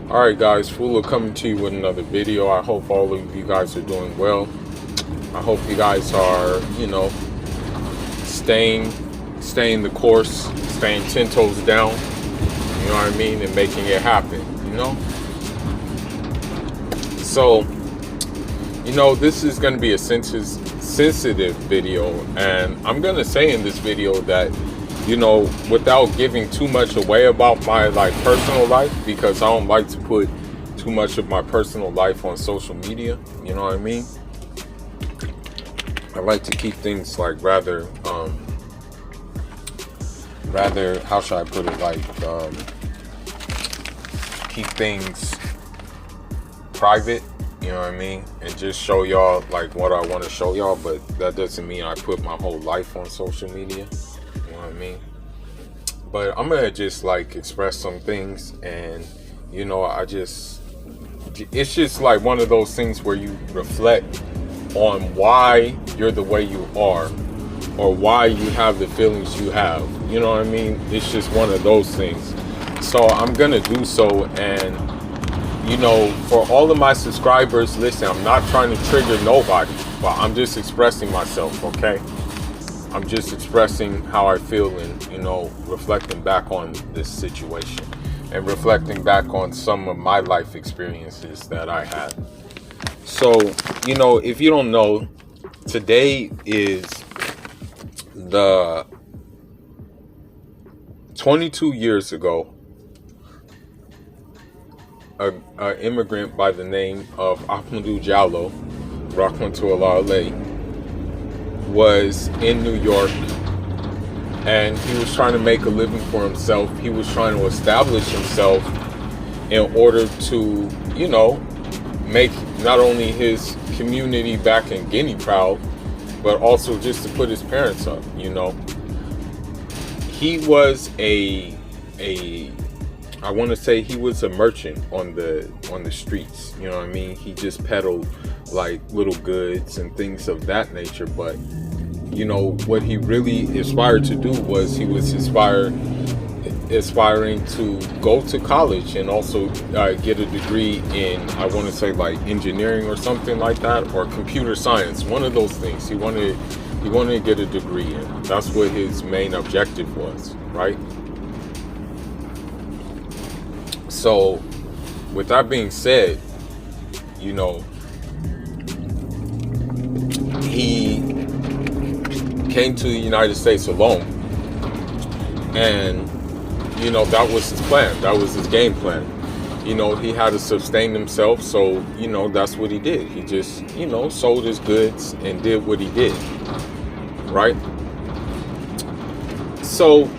Alright guys, Fula coming to you with another video. I hope all of you guys are doing well. I hope you guys are, staying the course, staying 10 toes down, you know what I mean, and making it happen, So, this is going to be a sensitive video, and I'm going to say in this video that, without giving too much away about my personal life, because I don't like to put too much of my personal life on social media, you know what I mean? I like to keep things rather, how should I put it, keep things private, you know what I mean, and just show y'all what I want to show y'all, but that doesn't mean I put my whole life on social media, you know what I mean. But I'm gonna just express some things, and it's just one of those things where you reflect on why you're the way you are, or why you have the feelings you have, you know what I mean. It's just one of those things. So I'm gonna do so, and for all of my subscribers, listen, I'm not trying to trigger nobody, but I'm just expressing myself, okay? I'm just expressing how I feel, and reflecting back on this situation, and reflecting back on some of my life experiences that I had. So, if you don't know, today is the 22 years ago, an immigrant by the name of Amadou Diallo, rahmatullahi, was in New York, and he was trying to make a living for himself. He was trying to establish himself in order to, make not only his community back in Guinea proud, but also just to put his parents up. He was I want to say he was a merchant on the streets, you know what I mean. He just peddled little goods and things of that nature, but what he really aspired to do was he was aspiring to go to college and also get a degree in, I want to say engineering or something like that, or computer science, one of those things. He wanted to get a degree in. That's what his main objective was, right? So with that being said, he came to the United States alone, and that was his plan, that was his game plan. He had to sustain himself, so that's what he did. He just sold his goods and did what he did, right? So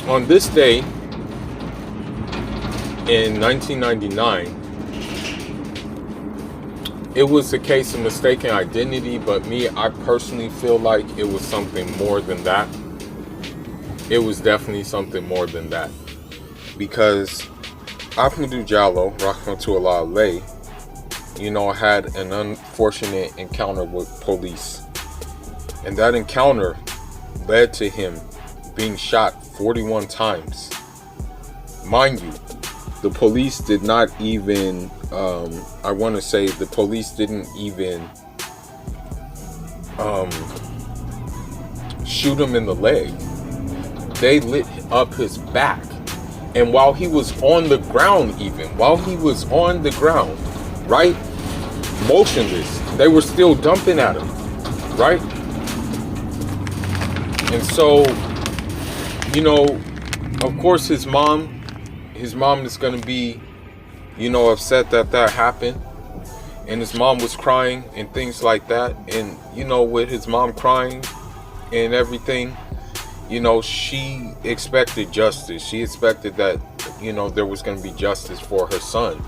on this day in 1999, it was a case of mistaken identity, but I personally feel like it was something more than that. It was definitely something more than that, because Amadou Diallo, rahmatullahi alayhi, had an unfortunate encounter with police, and that encounter led to him being shot 41 times. Mind you, the police did not even, I want to say the police didn't even shoot him in the leg. They lit up his back. And while he was on the ground, right, motionless, they were still dumping at him, right? And so, of course his mom is going to be, upset that happened. And his mom was crying and things like that. And, with his mom crying and everything, she expected justice. She expected that, there was going to be justice for her son.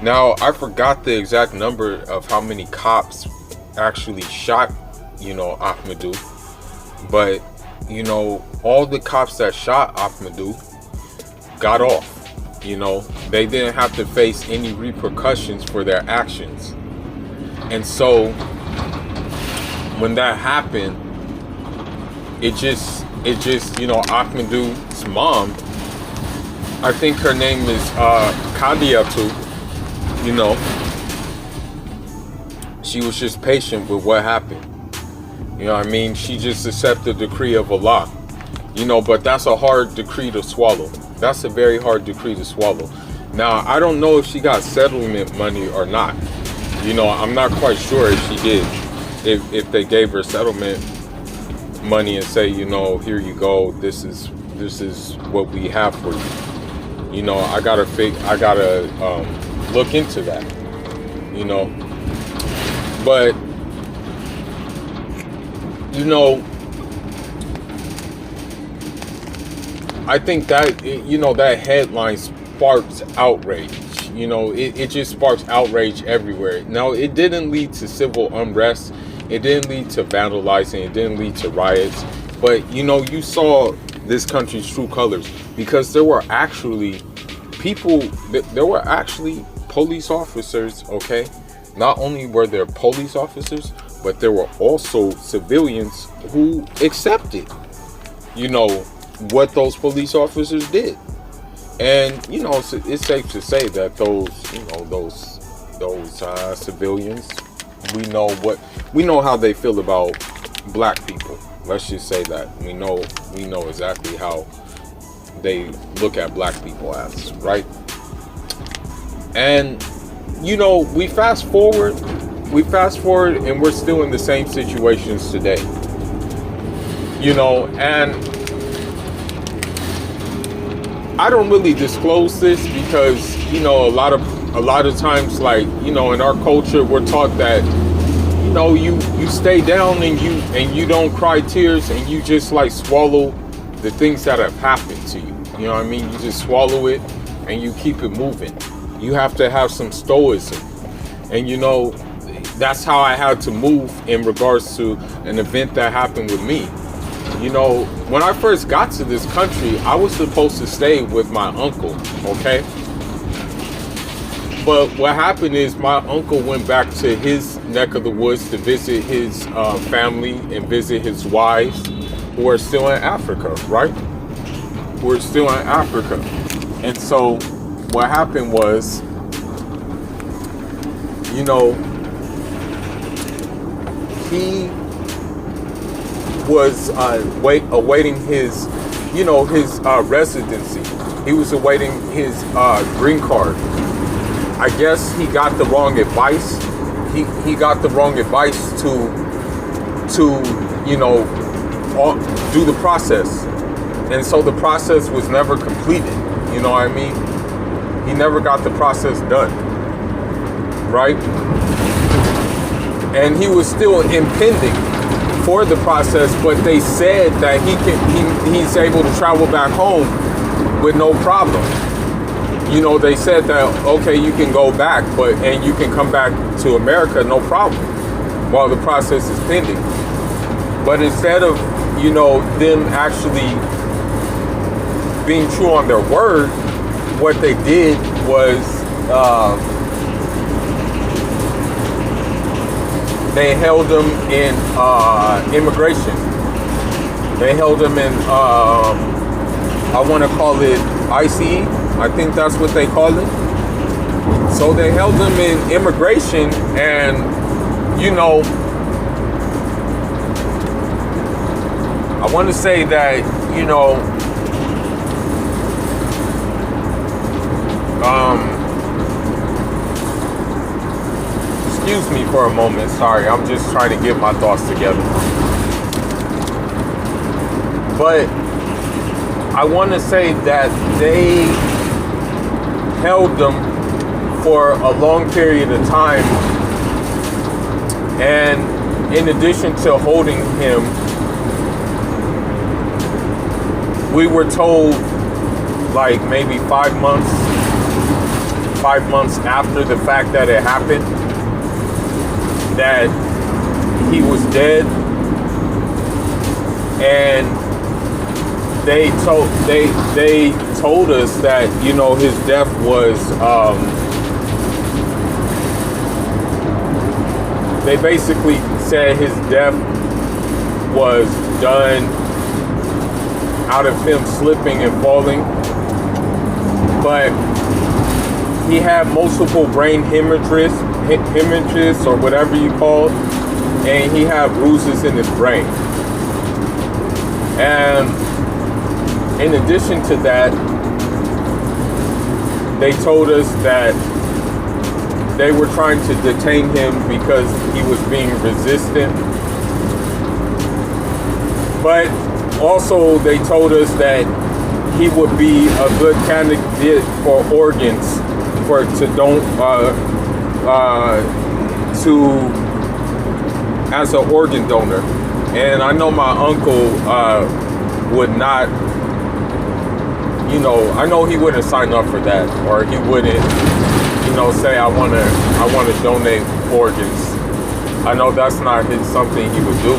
Now, I forgot the exact number of how many cops actually shot, Amadou. But, all the cops that shot Amadou got off. They didn't have to face any repercussions for their actions. And so when that happened, it just Ahmadou's mom I think her name is Kadiatu. You know, she was just patient with what happened. You know what I mean? She just accepted the decree of Allah. You know, but that's a hard decree to swallow. That's a very hard decree to swallow. Now, I don't know if she got settlement money or not. You know, I'm not quite sure if she did. If they gave her settlement money and say, you know, here you go, this is what we have for you. You know, I gotta look into that. You know, but you know, I think that, you know, that headline sparks outrage. You know, it just sparks outrage everywhere. Now, it didn't lead to civil unrest. It didn't lead to vandalizing. It didn't lead to riots. But, you know, you saw this country's true colors, because there were actually police officers, okay? Not only were there police officers, but there were also civilians who accepted, you know, what those police officers did. And, you know, it's safe to say that those civilians, we know how they feel about black people. Let's just say that we know exactly how they look at black people as, right? And, you know, we fast forward and we're still in the same situations today. You know, and I don't really disclose this because, you know, a lot of times, like, you know, in our culture, we're taught that, you know, you stay down and you don't cry tears, and you just like swallow the things that have happened to you. You know what I mean? You just swallow it and you keep it moving. You have to have some stoicism. And, you know, that's how I had to move in regards to an event that happened with me. You know, when I first got to this country, I was supposed to stay with my uncle, okay? But what happened is my uncle went back to his neck of the woods to visit his family and visit his wives, who are still in Africa, right? Who are still in Africa. And so what happened was, you know, he was awaiting his, you know, his residency. He was awaiting his green card. I guess he got the wrong advice. He got the wrong advice to you know, do the process, and so the process was never completed. You know what I mean? He never got the process done, right? And he was still impending for the process, but they said that he's able to travel back home with no problem. You know, they said that, okay, you can go back, and you can come back to America, no problem, while the process is pending. But instead of, you know, them actually being true on their word, what they did was they held them in immigration. They held them in, I want to call it ICE. I think that's what they call it. So they held them in immigration, and, you know, I want to say that, you know, excuse me for a moment. Sorry, I'm just trying to get my thoughts together. But I want to say that they held them for a long period of time. And in addition to holding him, we were told, like, maybe 5 months after the fact that it happened, that he was dead. And they told us that, you know, his death was, they basically said his death was done out of him slipping and falling but he had multiple brain hemorrhages or whatever you call it, and he had bruises in his brain. And in addition to that, they told us that they were trying to detain him because he was being resistant. But also they told us that he would be a good candidate for organs, as an organ donor. And I know my uncle would not, I know he wouldn't sign up for that, or he wouldn't, say I want to donate organs. I know that's not something he would do.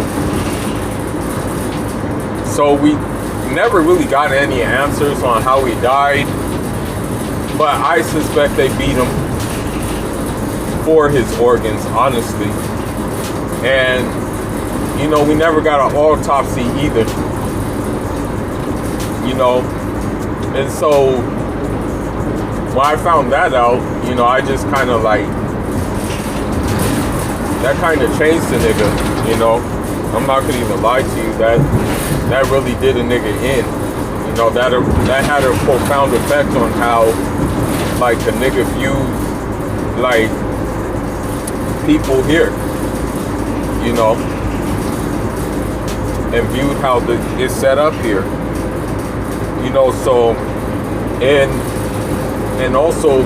So we never really got any answers on how he died, but I suspect they beat him for his organs, honestly. And we never got an autopsy either. And so when I found that out, I just kind of that kind of changed the nigga. I'm not gonna even lie to you, that really did a nigga in. That had a profound effect on how the nigga viewed people here, and viewed how it's set up here, so and also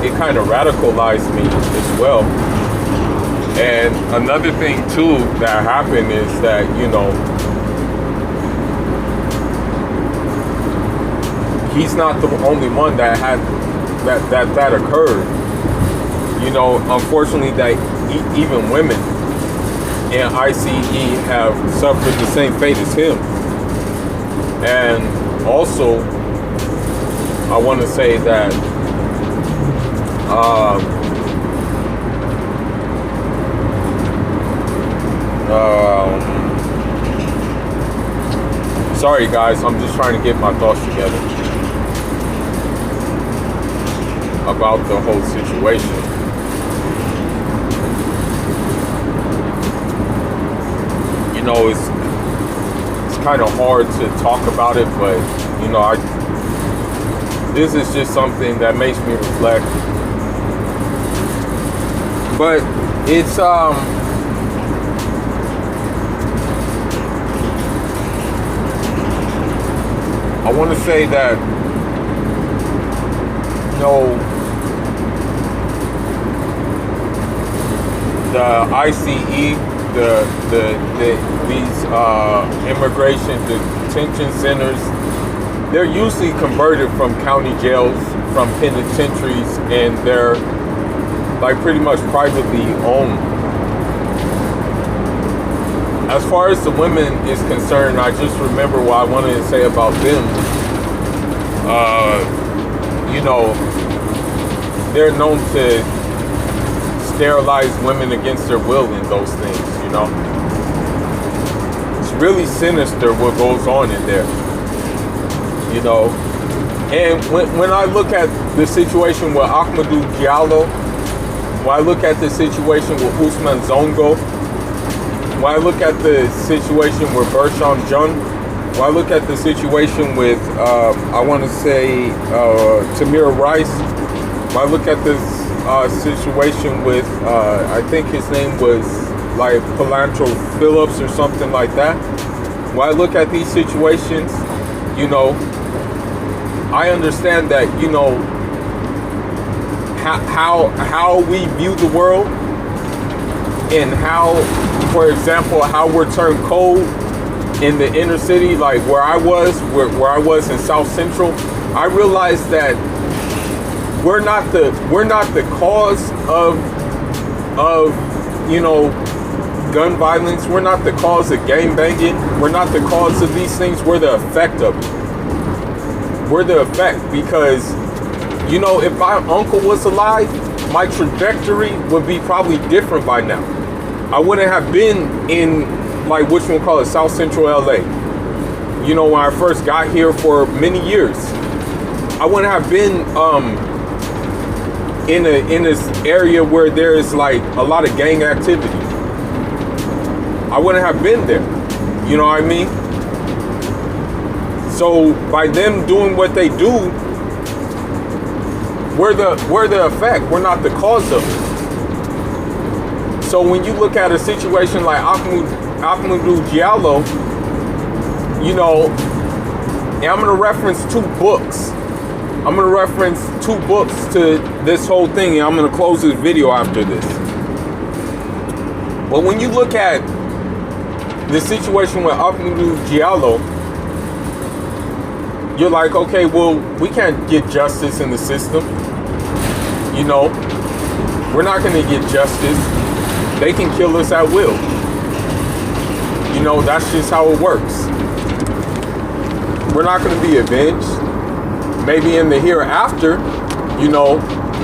it kind of radicalized me as well. And another thing too that happened is that he's not the only one that had that occurred. Unfortunately, that even women in ICE have suffered the same fate as him. And also, I want to say that sorry guys, I'm just trying to get my thoughts together about the whole situation. It's kind of hard to talk about it, but this is just something that makes me reflect. But it's I want to say that the ICE, these immigration detention centers, they're usually converted from county jails, from penitentiaries, and they're pretty much privately owned. As far as the women is concerned, I just remember what I wanted to say about them. They're known to sterilize women against their will in those things, It's really sinister what goes on in there, And when I look at the situation with Amadou Diallo, when I look at the situation with Ousmane Zongo, when I look at the situation with Bersham Jun, when I look at the situation with, I want to say, Tamir Rice, when I look at this situation with, I think his name was Palantro Phillips or something like that. When I look at these situations, I understand that, how we view the world, and how, for example, how we're turned cold in the inner city, where I was in South Central. I realized that we're not the cause of gun violence. We're not the cause of gang banging. We're not the cause of these things. We're the effect of it. We're the effect, because if my uncle was alive, my trajectory would be probably different by now. I wouldn't have been in South Central LA. When I first got here for many years, I wouldn't have been in this area where there is like a lot of gang activity. I wouldn't have been there. You know what I mean? So by them doing what they do, we're the effect. We're not the cause of it. So when you look at a situation like Amadou Diallo, you know, and I'm going to reference two books. I'm going to reference two books to this whole thing, and I'm going to close this video after this. But when you look at the situation with Amadou Diallo, you're like, okay, well, we can't get justice in the system. You know, we're not going to get justice. They can kill us at will. You know, that's just how it works. We're not going to be avenged. Maybe in the hereafter, you know,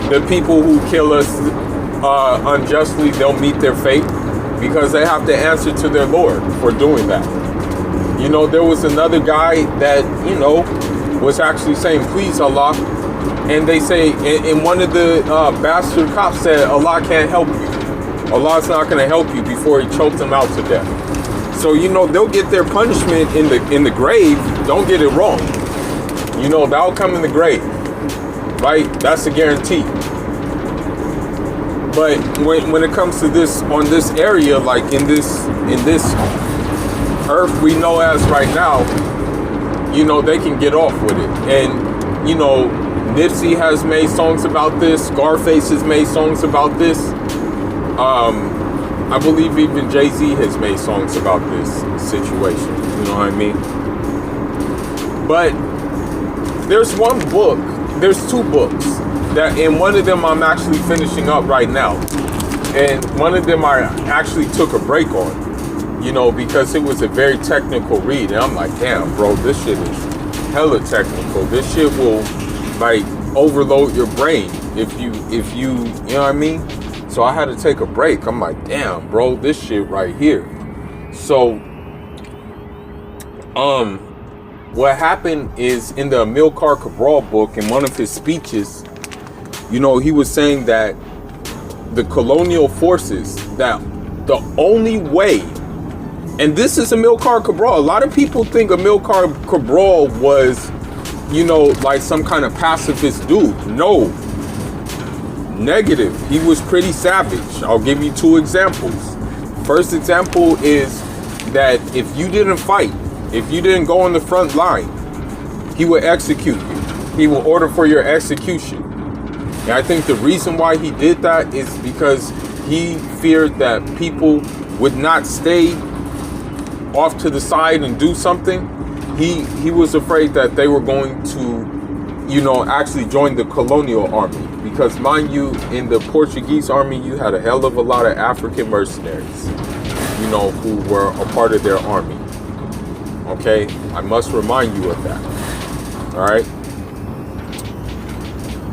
the people who kill us unjustly, they'll meet their fate because they have to answer to their Lord for doing that. You know, there was another guy that, you know, was actually saying, please, Allah. And they say, and one of the bastard cops said, Allah can't help you. Allah's not going to help you, before he choked them out to death. So, you know, they'll get their punishment in the grave. Don't get it wrong. You know, that'll come in the grave. Right? That's a guarantee. But when it comes to this, on this area, like in this earth we know as right now, you know, they can get off with it. And, you know, Nipsey has made songs about this. Scarface has made songs about this. I believe even Jay-Z has made songs about this situation. You know what I mean? But there's one book, there's two books, that, and one of them I'm actually finishing up right now. And one of them I actually took a break on, you know, because it was a very technical read. And I'm like, damn, bro, this shit is hella technical. This shit will, like, overload your brain if you know what I mean? So I had to take a break. I'm like, damn, bro, this shit right here. So, what happened is, in the Amilcar Cabral book, in one of his speeches, you know, he was saying that the colonial forces, that the only way, and this is Amilcar Cabral. A lot of people think Amilcar Cabral was, you know, like some kind of pacifist dude. No. Negative. He was pretty savage. I'll give you two examples. First example is that if you didn't fight, if you didn't go on the front line, he would execute you. He will order for your execution. And I think the reason why he did that is because he feared that people would not stay off to the side and do something. He was afraid that they were going to, you know, actually join the colonial army. Because, mind you, in the Portuguese army, you had a hell of a lot of African mercenaries, you know, who were a part of their army. Okay? I must remind you of that. All right?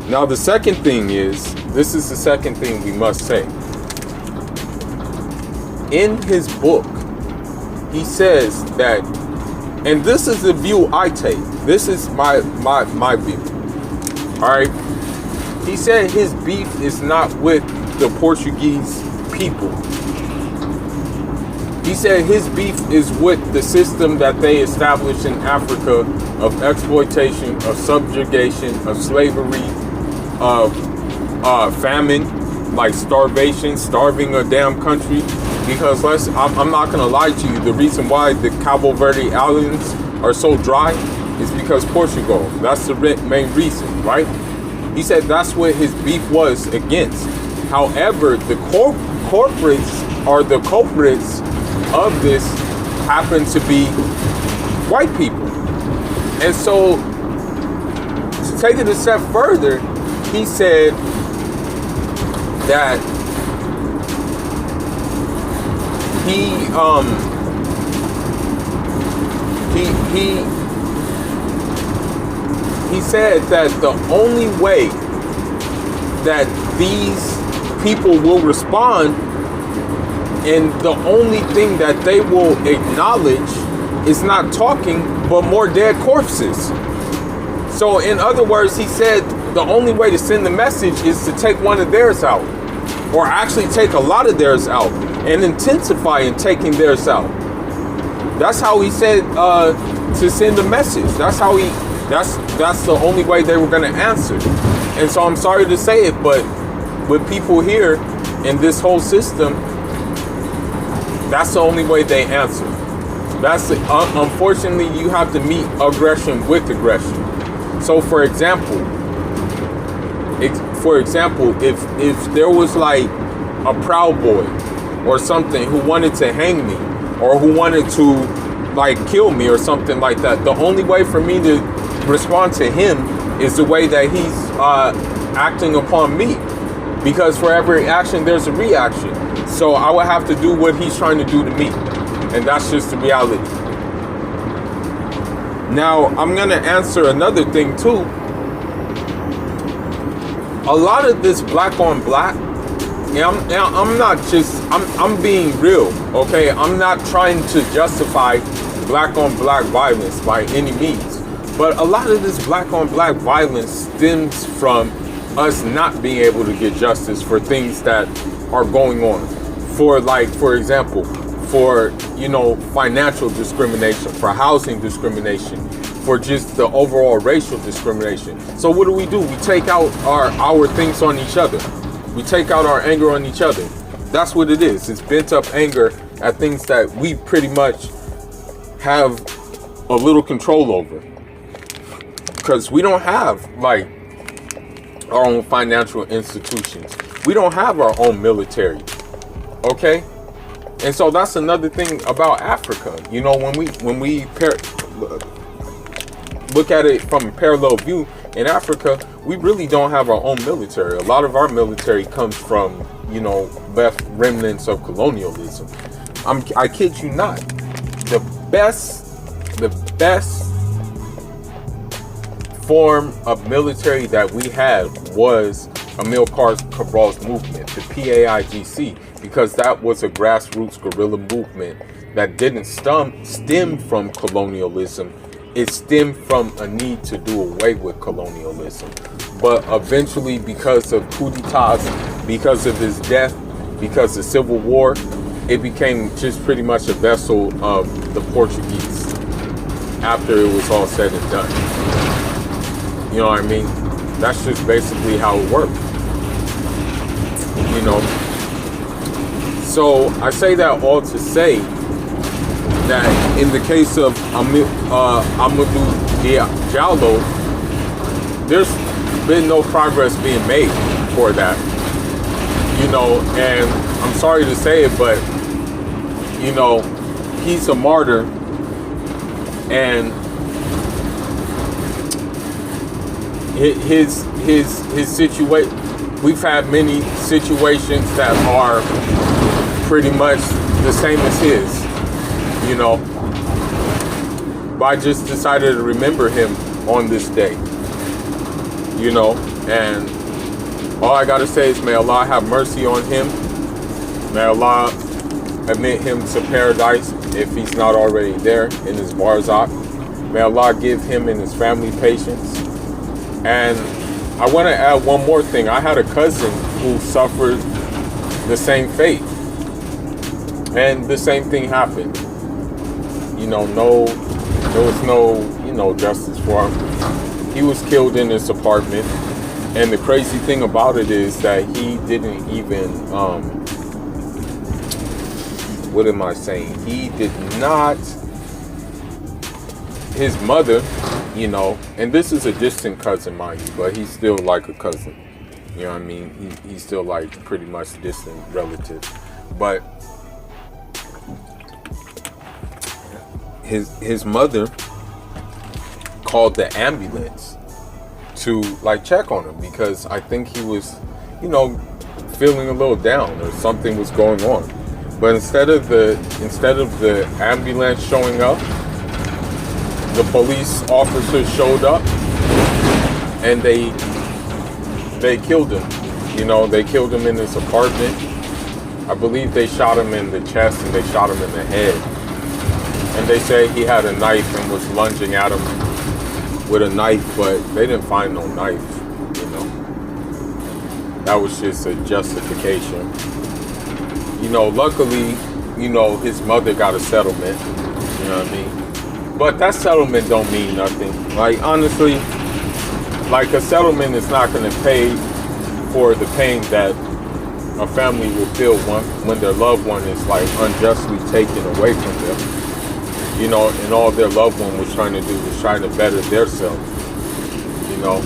Now, the second thing is, this is the second thing we must say. In his book, he says that, and this is the view I take. This is my view. All right? He said his beef is not with the Portuguese people. He said his beef is with the system that they established in Africa of exploitation, of subjugation, of slavery, of famine, like starvation, starving a damn country. Because I'm not going to lie to you, the reason why the Cabo Verde Islands are so dry is because Portugal. That's the main reason, right? He said that's what his beef was against. However, the corporates, or the culprits of this, happen to be white people. And so, to take it a step further, he said that he said that the only way that these people will respond, and the only thing that they will acknowledge, is not talking, but more dead corpses. So in other words, he said the only way to send the message is to take one of theirs out, or actually take a lot of theirs out and intensify in taking theirs out. That's how he said to send a message. That's the only way they were going to answer. And so I'm sorry to say it, but with people here in this whole system, that's the only way they answer. Unfortunately, you have to meet aggression with aggression. So for example, if there was like a Proud Boy or something who wanted to hang me, or who wanted to like kill me or something like that, the only way for me to respond to him is the way that he's acting upon me, because for every action there's a reaction. So I would have to do what he's trying to do to me, and that's just the reality. Now I'm gonna answer another thing too. A lot of this black on black, I'm being real, okay? I'm not trying to justify black on black violence by any means, but a lot of this black on black violence stems from us not being able to get justice for things that are going on. For example, for, financial discrimination, for housing discrimination, for just the overall racial discrimination. So what do? We take out our things on each other. We take out our anger on each other. That's what it is. It's bent up anger at things that we pretty much have a little control over. Because we don't have like our own financial institutions. We don't have our own military. Okay? And so that's another thing about Africa. When we look at it from a parallel view, in Africa, we really don't have our own military. A lot of our military comes from, left remnants of colonialism. I kid you not. The best form of military that we had was Amilcar Cabral's movement, the PAIGC, because that was a grassroots guerrilla movement that didn't stem from colonialism. It stemmed from a need to do away with colonialism. But eventually, because of coup d'etats, because of his death, because of civil war, it became just pretty much a vessel of the Portuguese after it was all said and done. You know what I mean? That's just basically how it worked. So I say that all to say that in the case of Amadou Diallo, there's been no progress being made for that. And I'm sorry to say it, but he's a martyr, and his situation. We've had many situations that are pretty much the same as his. But I just decided to remember him on this day. And all I gotta say is, may Allah have mercy on him. May Allah admit him to paradise if he's not already there in his barzakh. May Allah give him and his family patience. And I want to add one more thing. I had a cousin who suffered the same fate, and the same thing happened. There was no justice for him. He was killed in his apartment, and the crazy thing about it is that he didn't even, what am I saying? He did not, his mother, and this is a distant cousin, mind you, but he's still like a cousin. You know what I mean? He's still like pretty much a distant relative. But his mother called the ambulance to like check on him, because I think he was, feeling a little down or something was going on. But instead of the ambulance showing up, the police officers showed up, and they killed him. They killed him in his apartment. I believe they shot him in the chest and they shot him in the head. And they say he had a knife and was lunging at him. with a knife, but they didn't find no knife, you know. That was just a justification. You know, luckily, you know, his mother got a settlement, you know what I mean? But that settlement don't mean nothing. Like, honestly, like, a settlement is not going to pay for the pain that a family will feel when their loved one is, like, unjustly taken away from them. You know, and all their loved one was trying to do was trying to better themselves, you know.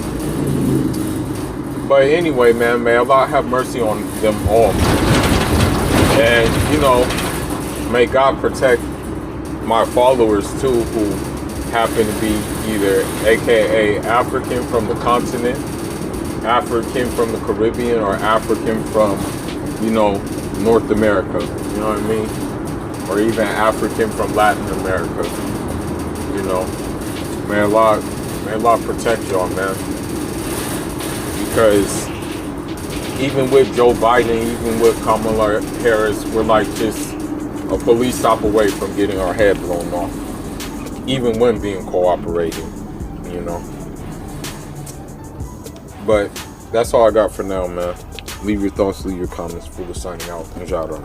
But anyway, man, may Allah have mercy on them all. And, you know, may God protect my followers too, who happen to be either AKA African from the continent, African from the Caribbean, or African from, you know, North America, you know what I mean? Or even African from Latin America, you know. May Allah protect y'all, man. Because even with Joe Biden, even with Kamala Harris, we're like just a police stop away from getting our head blown off. Even when being cooperating, you know. But that's all I got for now, man. Leave your thoughts, leave your comments. Fuller signing out. Inshallah.